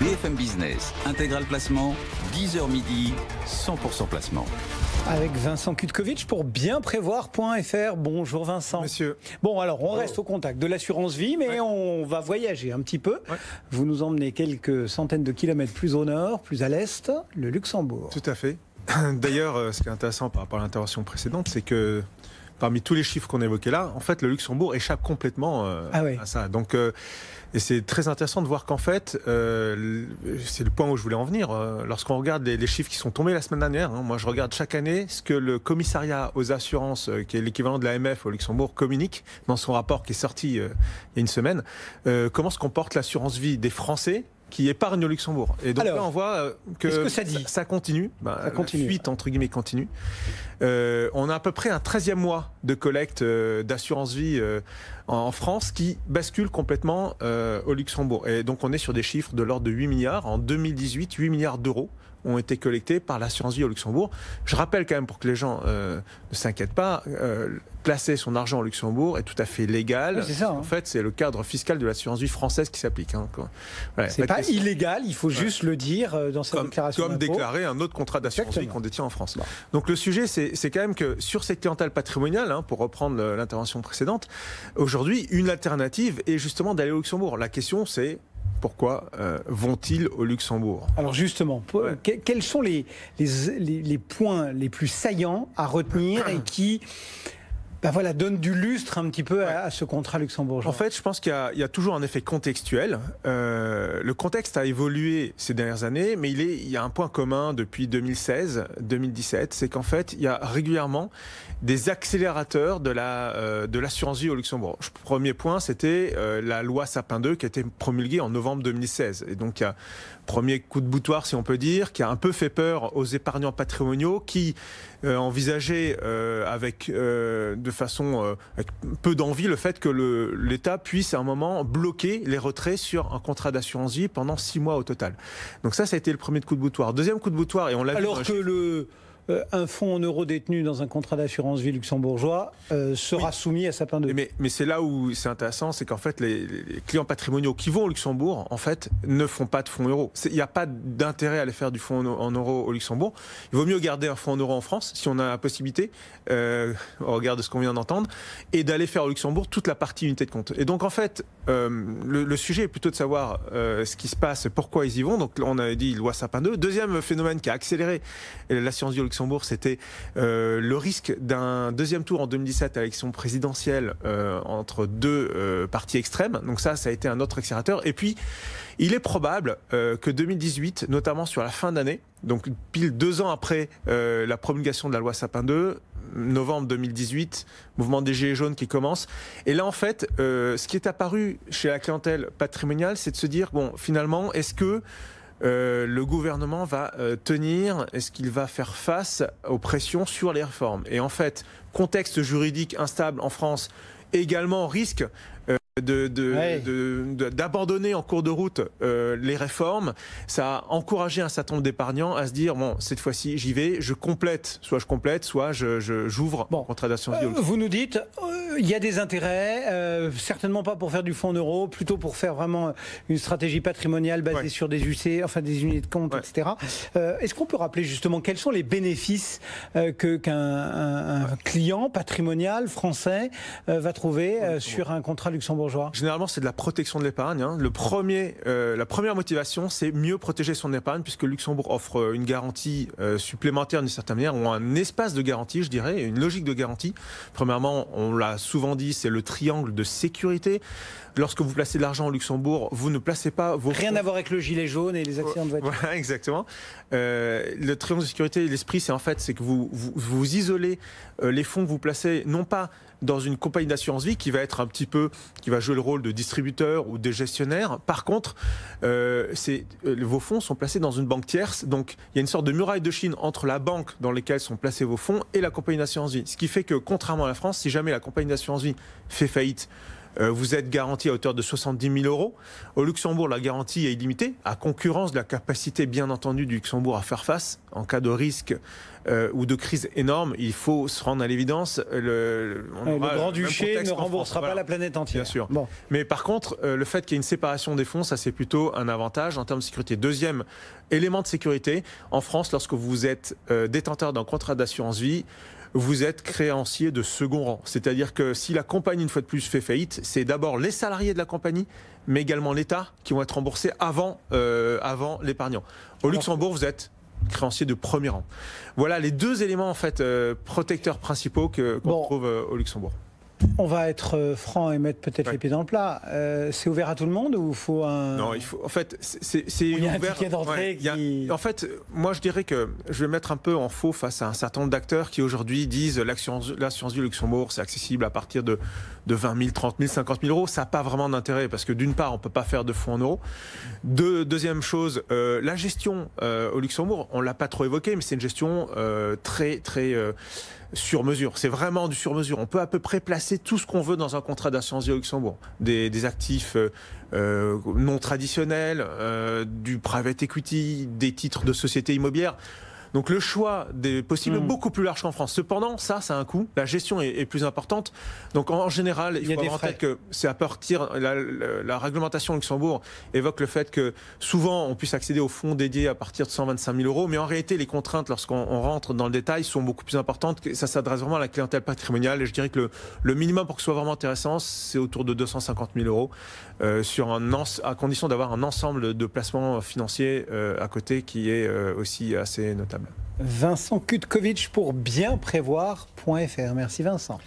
BFM Business, intégral placement, 10h midi, 100% placement. Avec Vincent Kutkovitch pour bienprévoir.fr. Bonjour Vincent. Monsieur. Bon, alors on reste au contact de l'assurance vie, mais on va voyager un petit peu. Vous nous emmenez quelques centaines de kilomètres plus au nord, plus à l'est, le Luxembourg. Tout à fait. D'ailleurs, ce qui est intéressant par rapport à l'intervention précédente, c'est que parmi tous les chiffres qu'on évoquait là, en fait, le Luxembourg échappe complètement à ça. Donc, et c'est très intéressant de voir qu'en fait, c'est le point où je voulais en venir. Lorsqu'on regarde les chiffres qui sont tombés la semaine dernière, moi je regarde chaque année ce que le commissariat aux assurances, qui est l'équivalent de l'AMF au Luxembourg, communique dans son rapport qui est sorti il y a une semaine, comment se comporte l'assurance vie des Français qui épargnent au Luxembourg. Et donc là, on voit que ça continue. Ça continue. La fuite, entre guillemets, continue. On a à peu près un 13e mois de collecte d'assurance vie en France qui bascule complètement au Luxembourg. Et donc on est sur des chiffres de l'ordre de 8 milliards. En 2018, 8 milliards d'euros ont été collectés par l'assurance vie au Luxembourg. Je rappelle quand même, pour que les gens ne s'inquiètent pas, placer son argent au Luxembourg est tout à fait légal. Oui, c'est ça, En fait, c'est le cadre fiscal de l'assurance vie française qui s'applique. Voilà, c'est pas illégal, il faut juste le dire dans sa déclaration comme d'impôt. déclarer un autre contrat d'assurance vie qu'on détient en France. Bon. Donc le sujet, c'est quand même que sur cette clientèle patrimoniale, pour reprendre l'intervention précédente, aujourd'hui, une alternative est justement d'aller au Luxembourg. La question, c'est pourquoi vont-ils au Luxembourg? Alors justement, quels sont les points les plus saillants à retenir et qui donnent du lustre un petit peu à ce contrat luxembourgeois? En fait, je pense qu'il y a toujours un effet contextuel. Le contexte a évolué ces dernières années, mais il y a un point commun depuis 2016-2017, c'est qu'en fait, il y a régulièrement des accélérateurs de l'assurance vie au Luxembourg. Premier point, c'était la loi Sapin 2 qui a été promulguée en novembre 2016. Et donc, il y a premier coup de boutoir, si on peut dire, qui a un peu fait peur aux épargnants patrimoniaux qui envisageaient avec peu d'envie le fait que l'État puisse à un moment bloquer les retraits sur un contrat d'assurance vie pendant 6 mois au total. Donc ça a été le premier coup de boutoir. Deuxième coup de boutoir, et on l'a vu... Alors que un fonds en euros détenu dans un contrat d'assurance vie luxembourgeois sera soumis à Sapin 2. Mais c'est là où c'est intéressant, c'est qu'en fait les clients patrimoniaux qui vont au Luxembourg, en fait, ne font pas de fonds euros. Il n'y a pas d'intérêt à aller faire du fonds en euros au Luxembourg. Il vaut mieux garder un fonds en euros en France, si on a la possibilité, au regard de ce qu'on vient d'entendre, et d'aller faire au Luxembourg toute la partie unité de compte. Et donc en fait, le sujet est plutôt de savoir ce qui se passe, pourquoi ils y vont. Donc on avait dit loi Sapin 2. Deuxième phénomène qui a accéléré l'assurance vie au Luxembourg, c'était le risque d'un deuxième tour en 2017 à l'élection présidentielle entre deux partis extrêmes. Donc ça a été un autre accélérateur. Et puis, il est probable que 2018, notamment sur la fin d'année, donc pile 2 ans après la promulgation de la loi Sapin 2, novembre 2018, mouvement des Gilets jaunes qui commence. Et là, en fait, ce qui est apparu chez la clientèle patrimoniale, c'est de se dire, bon, finalement, est-ce que le gouvernement va tenir, est-ce qu'il va faire face aux pressions sur les réformes? Et en fait, contexte juridique instable en France, également risque d'abandonner en cours de route les réformes. Ça a encouragé un certain nombre d'épargnants à se dire, bon, cette fois-ci, j'y vais, je complète, soit j'ouvre un contrat d'assurance vie. Vous nous dites, il y a des intérêts, certainement pas pour faire du fonds en euros, plutôt pour faire vraiment une stratégie patrimoniale basée sur des UC, enfin des unités de compte, etc. Est-ce qu'on peut rappeler justement quels sont les bénéfices qu'un client patrimonial français va trouver sur un contrat luxembourgeois? Généralement, c'est de la protection de l'épargne. La première motivation, c'est mieux protéger son épargne, puisque Luxembourg offre une garantie supplémentaire d'une certaine manière, ou un espace de garantie, je dirais, une logique de garantie. Premièrement, on l'a souvent dit, c'est le triangle de sécurité. Lorsque vous placez de l'argent au Luxembourg, vous ne placez pas vos fonds... Rien à voir avec le gilet jaune et les accidents de voiture. Voilà, exactement. Le triangle de sécurité, l'esprit, c'est que vous isolez les fonds que vous placez, non pas dans une compagnie d'assurance vie qui va jouer le rôle de distributeur ou de gestionnaire. Par contre, vos fonds sont placés dans une banque tierce. Donc, il y a une sorte de muraille de Chine entre la banque dans laquelle sont placés vos fonds et la compagnie d'assurance vie. Ce qui fait que, contrairement à la France, si jamais la compagnie d'assurance vie fait faillite, Vous êtes garanti à hauteur de 70 000 euros. Au Luxembourg, la garantie est illimitée, à concurrence de la capacité, bien entendu, du Luxembourg à faire face en cas de risque ou de crise énorme. Il faut se rendre à l'évidence. Le Grand-Duché ne remboursera pas la planète entière. Bien sûr. Bon. Mais par contre, le fait qu'il y ait une séparation des fonds, ça c'est plutôt un avantage en termes de sécurité. Deuxième élément de sécurité, en France, lorsque vous êtes détenteur d'un contrat d'assurance vie, vous êtes créancier de second rang. C'est-à-dire que si la compagnie, une fois de plus, fait faillite, c'est d'abord les salariés de la compagnie, mais également l'État, qui vont être remboursés avant l'épargnant. Au Luxembourg, vous êtes créancier de premier rang. Voilà les deux éléments en fait protecteurs principaux qu'on trouve au Luxembourg. On va être franc et mettre peut-être les pieds dans le plat. C'est ouvert à tout le monde ou il faut un... Non, il faut. En fait, c'est il y a un ticket d'entrée qui... En fait, moi je dirais que je vais mettre un peu en faux face à un certain nombre d'acteurs qui aujourd'hui disent l'assurance vie Luxembourg, c'est accessible à partir de 20 000, 30 000, 50 000 euros. Ça n'a pas vraiment d'intérêt parce que d'une part, on ne peut pas faire de fonds en euros. Deuxième chose, la gestion au Luxembourg, on ne l'a pas trop évoqué, mais c'est une gestion très sur mesure. C'est vraiment du sur mesure. On peut à peu près placer tout ce qu'on veut dans un contrat d'assurance vie au Luxembourg. Des actifs non traditionnels, du private equity, des titres de société immobilière. Donc le choix des possibles est beaucoup plus large qu'en France. Cependant, ça a un coût. La gestion est plus importante. Donc en général, il faut avoir en tête que c'est à partir... La réglementation au Luxembourg évoque le fait que souvent on puisse accéder aux fonds dédiés à partir de 125 000 euros. Mais en réalité, les contraintes, lorsqu'on rentre dans le détail, sont beaucoup plus importantes. Ça s'adresse vraiment à la clientèle patrimoniale. Et je dirais que le minimum pour que ce soit vraiment intéressant, c'est autour de 250 000 euros. À condition d'avoir un ensemble de placements financiers à côté qui est aussi assez notable. Vincent Kutkovitch pour bienprévoir.fr. Merci Vincent.